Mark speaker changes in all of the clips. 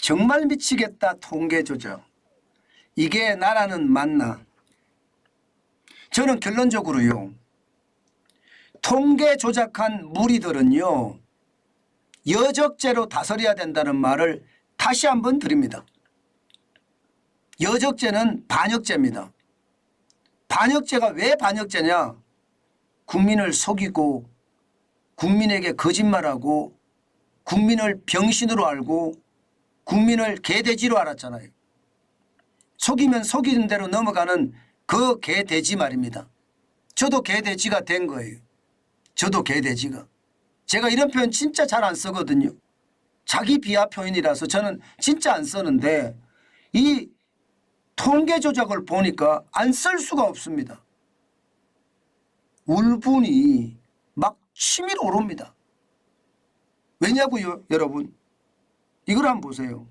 Speaker 1: 정말 미치겠다. 통계 조작. 이게 나라는 맞나? 저는 결론적으로요. 통계 조작한 무리들은요. 여적죄로 다스려야 된다는 말을 다시 한번 드립니다. 여적죄는 반역죄입니다. 반역죄가 왜 반역죄냐? 국민을 속이고 국민에게 거짓말하고 국민을 병신으로 알고 국민을 개돼지로 알았잖아요. 속이면 속이는 대로 넘어가는 그 개돼지 말입니다. 저도 개돼지가 된 거예요. 저도 개돼지가. 제가 이런 표현 진짜 잘 안 쓰거든요. 자기 비하 표현이라서 저는 진짜 안 쓰는데 이 통계 조작을 보니까 안 쓸 수가 없습니다. 울분이 막 치밀어 오릅니다. 왜냐고요, 여러분? 이걸 한번 보세요.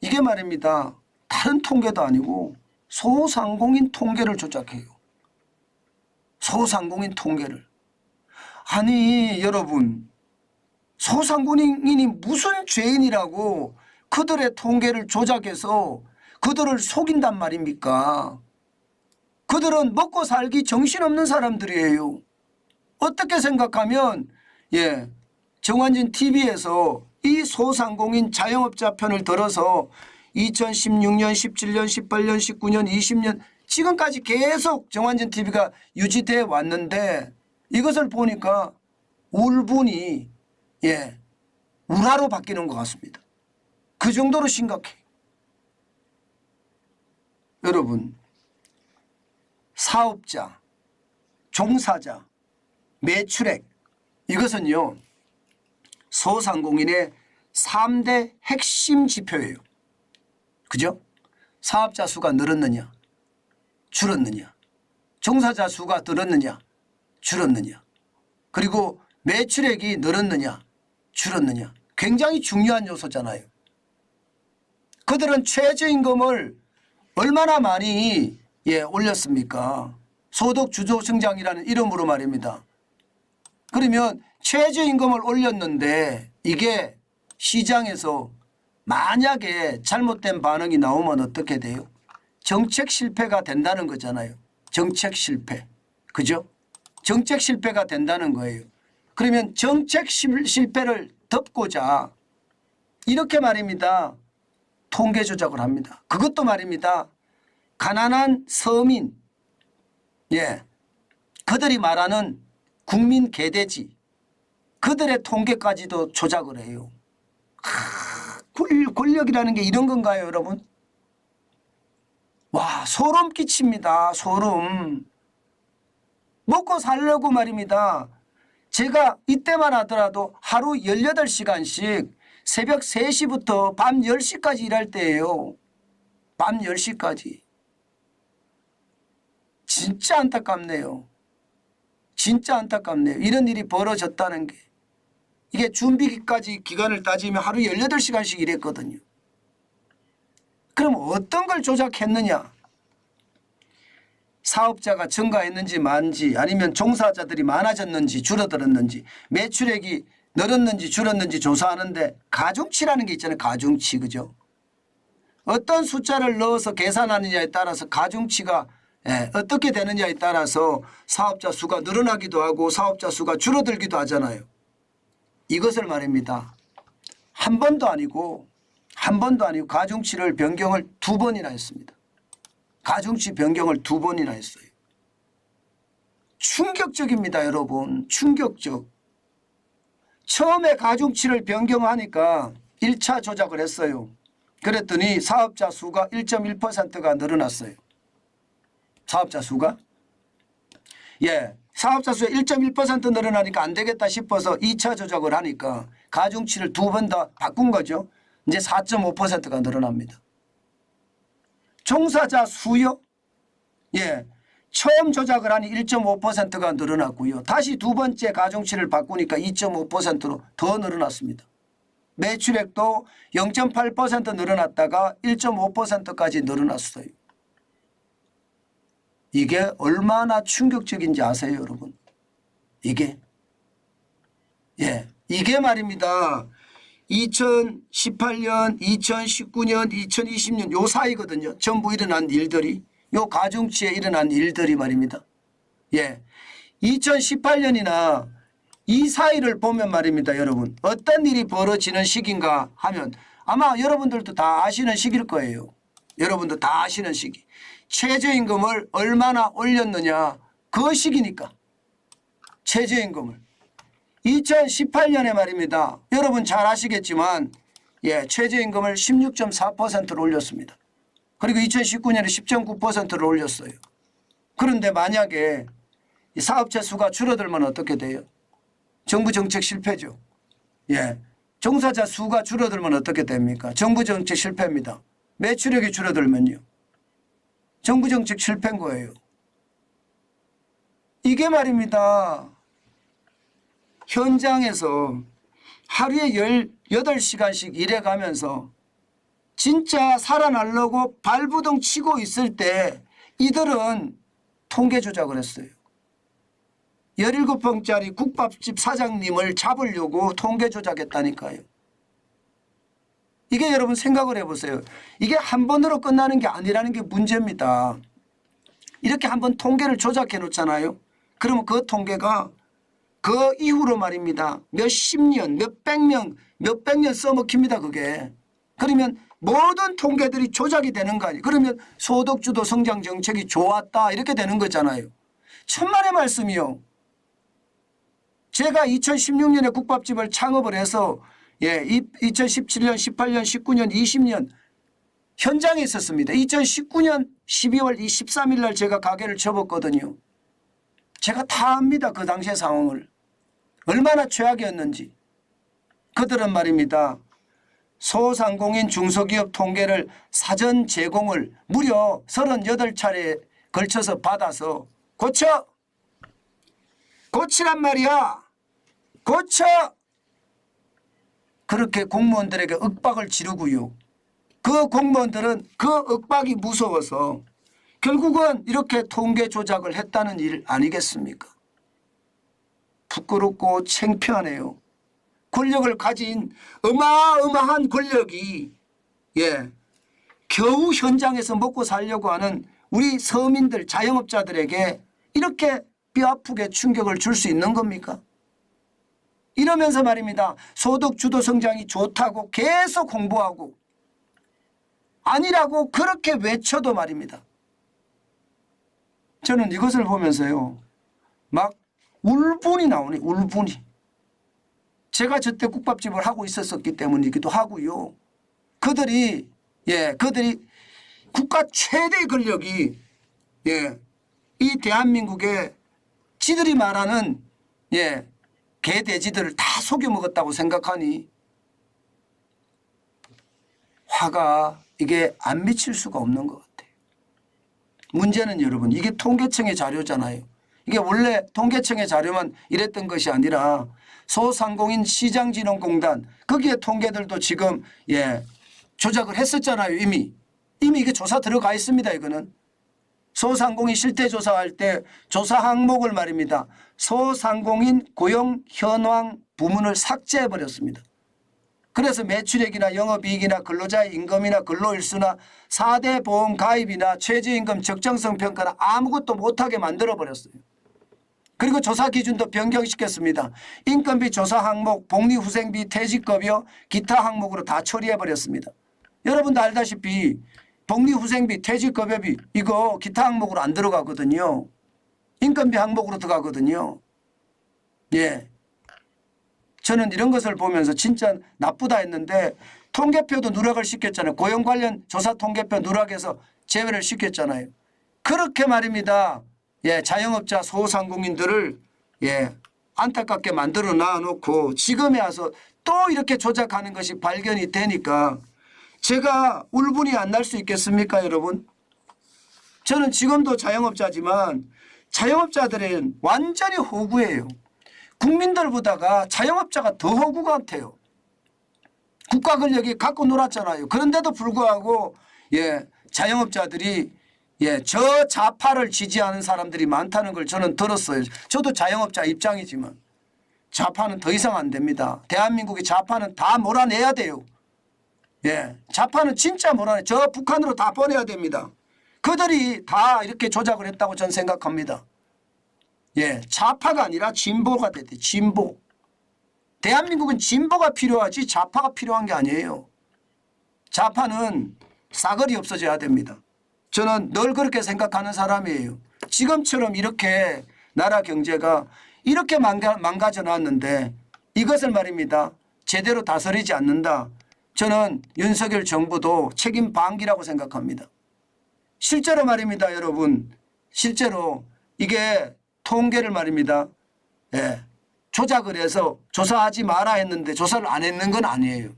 Speaker 1: 이게 말입니다. 다른 통계도 아니고 소상공인 통계를 조작해요. 소상공인 통계를. 아니 여러분, 소상공인이 무슨 죄인이라고 그들의 통계를 조작해서 그들을 속인단 말입니까? 그들은 먹고 살기 정신없는 사람들이에요. 어떻게 생각하면 정환진 TV에서 이 소상공인 자영업자 편을 들어서 2016년, 17년, 18년, 19년, 20년 지금까지 계속 정환진 TV가 유지되어 왔는데 이것을 보니까 울분이 울화로 바뀌는 것 같습니다. 그 정도로 심각해요. 여러분, 사업자, 종사자, 매출액 이것은요 소상공인의 3대 핵심 지표예요. 그죠? 사업자 수가 늘었느냐 줄었느냐, 종사자 수가 늘었느냐 줄었느냐, 그리고 매출액이 늘었느냐 줄었느냐, 굉장히 중요한 요소잖아요. 그들은 최저임금을 얼마나 많이 올렸습니까? 소득 주도 성장이라는 이름으로 말입니다. 그러면 최저임금을 올렸는데 이게 시장에서 만약에 잘못된 반응이 나오면 어떻게 돼요? 정책 실패가 된다는 거잖아요. 정책 실패. 그죠? 정책 실패가 된다는 거예요. 그러면 정책 실패를 덮고자 이렇게 말입니다. 통계 조작을 합니다. 그것도 말입니다. 가난한 서민, 그들이 말하는 국민 개돼지, 그들의 통계까지도 조작을 해요. 권력이라는 게 이런 건가요, 여러분? 와, 소름 끼칩니다. 소름. 먹고 살려고 말입니다. 제가 이때만 하더라도 하루 18시간씩 새벽 3시부터 밤 10시까지 일할 때예요. 밤 10시까지. 진짜 안타깝네요. 진짜 안타깝네요. 이런 일이 벌어졌다는 게. 이게 준비기까지 기간을 따지면 하루 18시간씩 일했거든요. 그럼 어떤 걸 조작했느냐? 사업자가 증가했는지 많은지, 아니면 종사자들이 많아졌는지 줄어들었는지, 매출액이 늘었는지 줄었는지 조사하는데 가중치라는 게 있잖아요. 가중치. 그죠? 어떤 숫자를 넣어서 계산하느냐에 따라서 가중치가 어떻게 되느냐에 따라서 사업자 수가 늘어나기도 하고 사업자 수가 줄어들기도 하잖아요. 이것을 말입니다. 한 번도 아니고 가중치를 변경을 2번이나 했습니다. 가중치 변경을 2번이나 했어요. 충격적입니다, 여러분. 충격적. 처음에 가중치를 변경하니까 1차 조작을 했어요. 그랬더니 사업자 수가 1.1%가 늘어났어요. 사업자 수가? 사업자 수가 1.1% 늘어나니까 안 되겠다 싶어서 2차 조작을 하니까 가중치를 2번 더 바꾼 거죠. 이제 4.5%가 늘어납니다. 종사자 수요? 처음 조작을 하니 1.5%가 늘어났고요. 다시 두 번째 가중치를 바꾸니까 2.5%로 더 늘어났습니다. 매출액도 0.8% 늘어났다가 1.5%까지 늘어났어요. 이게 얼마나 충격적인지 아세요, 여러분? 이게 말입니다. 2018년, 2019년, 2020년 요 사이거든요. 전부 일어난 일들이. 요 가중치에 일어난 일들이 말입니다. 예. 2018년이나 이 사이를 보면 말입니다. 여러분. 어떤 일이 벌어지는 시기인가 하면 아마 여러분들도 다 아시는 시기일 거예요. 여러분도 다 아시는 시기. 최저임금을 얼마나 올렸느냐. 그 시기니까. 최저임금을. 2018년에 말입니다. 여러분 잘 아시겠지만 예, 최저임금을 16.4%로 올렸습니다. 그리고 2019년에 10.9%를 올렸어요. 그런데 만약에 이 사업체 수가 줄어들면 어떻게 돼요? 정부 정책 실패죠. 예, 종사자 수가 줄어들면 어떻게 됩니까? 정부 정책 실패입니다. 매출액이 줄어들면요. 정부 정책 실패인 거예요. 이게 말입니다. 현장에서 하루에 18시간씩 일해가면서 진짜 살아나려고 발부둥 치고 있을 때 이들은 통계 조작을 했어요. 17평짜리 국밥집 사장님을 잡으려고 통계 조작했다니까요. 이게 여러분 생각을 해보세요. 이게 한 번으로 끝나는 게 아니라는 게 문제입니다. 이렇게 한번 통계를 조작해 놓잖아요. 그러면 그 통계가 그 이후로 말입니다. 몇십 년, 몇백 년 써먹힙니다. 그게. 그러면 모든 통계들이 조작이 되는 거 아니에요. 그러면 소득주도 성장 정책이 좋았다 이렇게 되는 거잖아요. 천만의 말씀이요. 제가 2016년에 국밥집을 창업을 해서 예, 2017년, 18년, 19년, 20년 현장에 있었습니다. 2019년 12월 23일 날 제가 가게를 접었거든요. 제가 다 압니다. 그 당시의 상황을. 얼마나 최악이었는지. 그들은 말입니다. 소상공인 중소기업 통계를 사전 제공을 무려 38차례에 걸쳐서 받아서 고치란 말이야. 고쳐. 그렇게 공무원들에게 윽박을 지르고요. 그 공무원들은 그 윽박이 무서워서 결국은 이렇게 통계 조작을 했다는 일 아니겠습니까? 부끄럽고 창피하네요. 권력을 가진 어마어마한 권력이 예, 겨우 현장에서 먹고 살려고 하는 우리 서민들 자영업자들에게 이렇게 뼈아프게 충격을 줄 수 있는 겁니까? 이러면서 말입니다. 소득 주도 성장이 좋다고 계속 홍보하고 아니라고 그렇게 외쳐도 말입니다. 저는 이것을 보면서요. 막 울분이 나오네. 울분이. 제가 저때 국밥집을 하고 있었기 때문이기도 하고요. 그들이 국가 최대 권력이 이 대한민국에 지들이 말하는 개돼지들을 다 속여먹었다고 생각하니 화가 이게 안 미칠 수가 없는 것 같아요. 문제는 여러분 이게 통계청의 자료잖아요. 이게 원래 통계청의 자료만 이랬던 것이 아니라 소상공인 시장진흥공단 거기에 통계들도 지금 조작을 했었잖아요. 이미 이게 조사 들어가 있습니다. 이거는 소상공인 실태조사할 때 조사 항목을 말입니다. 소상공인 고용 현황 부문을 삭제해버렸습니다. 그래서 매출액이나 영업이익이나 근로자의 임금이나 근로일수나 4대 보험 가입이나 최저임금 적정성 평가나 아무것도 못하게 만들어버렸어요. 그리고 조사 기준도 변경시켰습니다. 인건비 조사 항목, 복리후생비, 퇴직급여, 기타 항목으로 다 처리해버렸습니다. 여러분도 알다시피 복리후생비, 퇴직급여비 이거 기타 항목으로 안 들어가거든요. 인건비 항목으로 들어가거든요. 저는 이런 것을 보면서 진짜 나쁘다 했는데 통계표도 누락을 시켰잖아요. 고용 관련 조사 통계표 누락해서 제외를 시켰잖아요. 그렇게 말입니다. 자영업자 소상공인들을 안타깝게 만들어 놔놓고 지금에 와서 또 이렇게 조작하는 것이 발견이 되니까 제가 울분이 안 날 수 있겠습니까 여러분? 저는 지금도 자영업자지만 자영업자들은 완전히 호구예요. 국민들보다가 자영업자가 더 호구 같아요. 국가 권력이 갖고 놀았잖아요. 그런데도 불구하고 자영업자들이 저 좌파를 지지하는 사람들이 많다는 걸 저는 들었어요. 저도 자영업자 입장이지만 좌파는 더 이상 안 됩니다. 대한민국의 좌파는 다 몰아내야 돼요. 예, 좌파는 진짜 몰아내. 저 북한으로 다 보내야 됩니다. 그들이 다 이렇게 조작을 했다고 저는 생각합니다. 예, 좌파가 아니라 진보가 돼야 돼. 진보. 대한민국은 진보가 필요하지 좌파가 필요한 게 아니에요. 좌파는 싸그리 없어져야 됩니다. 저는 늘 그렇게 생각하는 사람이에요. 지금처럼 이렇게 나라 경제가 이렇게 망가져 놨는데 이것을 말입니다. 제대로 다스리지 않는다. 저는 윤석열 정부도 책임 방기라고 생각합니다. 실제로 말입니다. 여러분. 실제로 이게 통계를 말입니다. 예, 조작을 해서 조사하지 마라 했는데 조사를 안 했는 건 아니에요.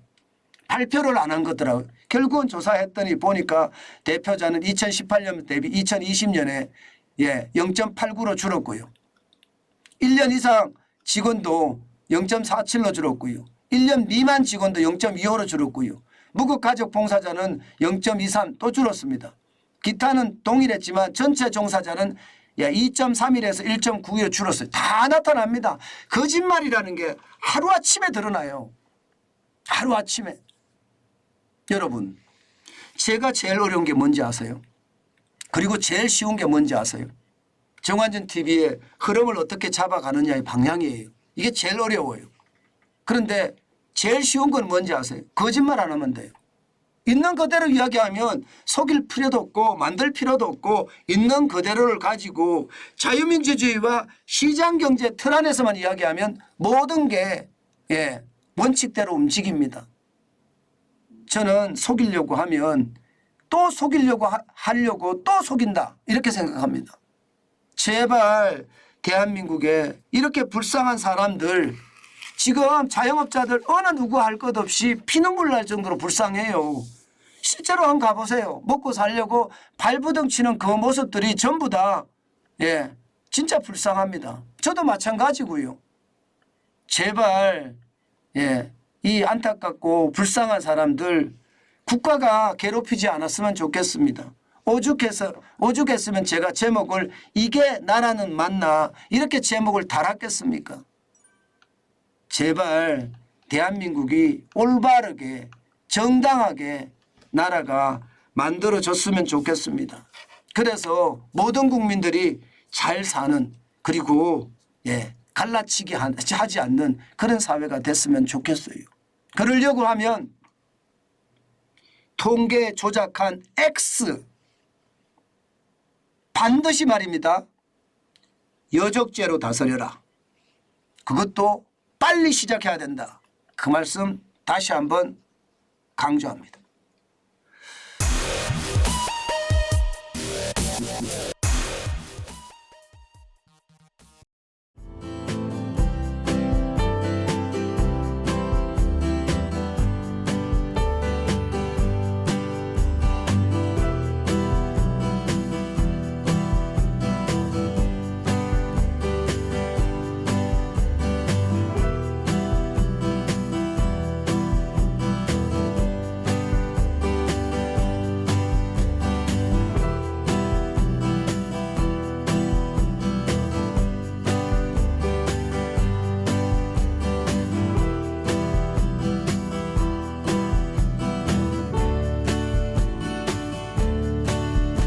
Speaker 1: 발표를 안 한 거더라고요. 결국은 조사했더니 보니까 대표자는 2018년 대비 2020년에 0.89로 줄었고요. 1년 이상 직원도 0.47로 줄었고요. 1년 미만 직원도 0.25로 줄었고요. 무급가족 봉사자는 0.23 또 줄었습니다. 기타는 동일했지만 전체 종사자는 2.31에서 1.92로 줄었어요. 다 나타납니다. 거짓말이라는 게 하루아침에 드러나요. 하루아침에. 여러분, 제가 제일 어려운 게 뭔지 아세요? 그리고 제일 쉬운 게 뭔지 아세요? 정관전 TV의 흐름을 어떻게 잡아가느냐의 방향이에요. 이게 제일 어려워요. 그런데 제일 쉬운 건 뭔지 아세요? 거짓말 안 하면 돼요. 있는 그대로 이야기하면 속일 필요도 없고 만들 필요도 없고 있는 그대로를 가지고 자유민주주의와 시장경제 틀 안에서만 이야기하면 모든 게 원칙대로 움직입니다. 저는 속이려고 하면 또 속이려고 하려고 또 속인다 이렇게 생각합니다. 제발 대한민국에 이렇게 불쌍한 사람들 지금 자영업자들 어느 누구 할 것 없이 피눈물 날 정도로 불쌍해요. 실제로 한번 가보세요. 먹고 살려고 발부둥 치는 그 모습들이 전부 다 진짜 불쌍합니다. 저도 마찬가지고요. 제발 이 안타깝고 불쌍한 사람들 국가가 괴롭히지 않았으면 좋겠습니다. 오죽했으면 제가 제목을 이게 나라는 맞나 이렇게 제목을 달았겠습니까? 제발 대한민국이 올바르게 정당하게 나라가 만들어졌으면 좋겠습니다. 그래서 모든 국민들이 잘 사는 그리고 갈라치기 하지 않는 그런 사회가 됐으면 좋겠어요. 그러려고 하면 통계 조작한 X 반드시 말입니다. 여적죄로 다스려라. 그것도 빨리 시작해야 된다. 그 말씀 다시 한번 강조합니다.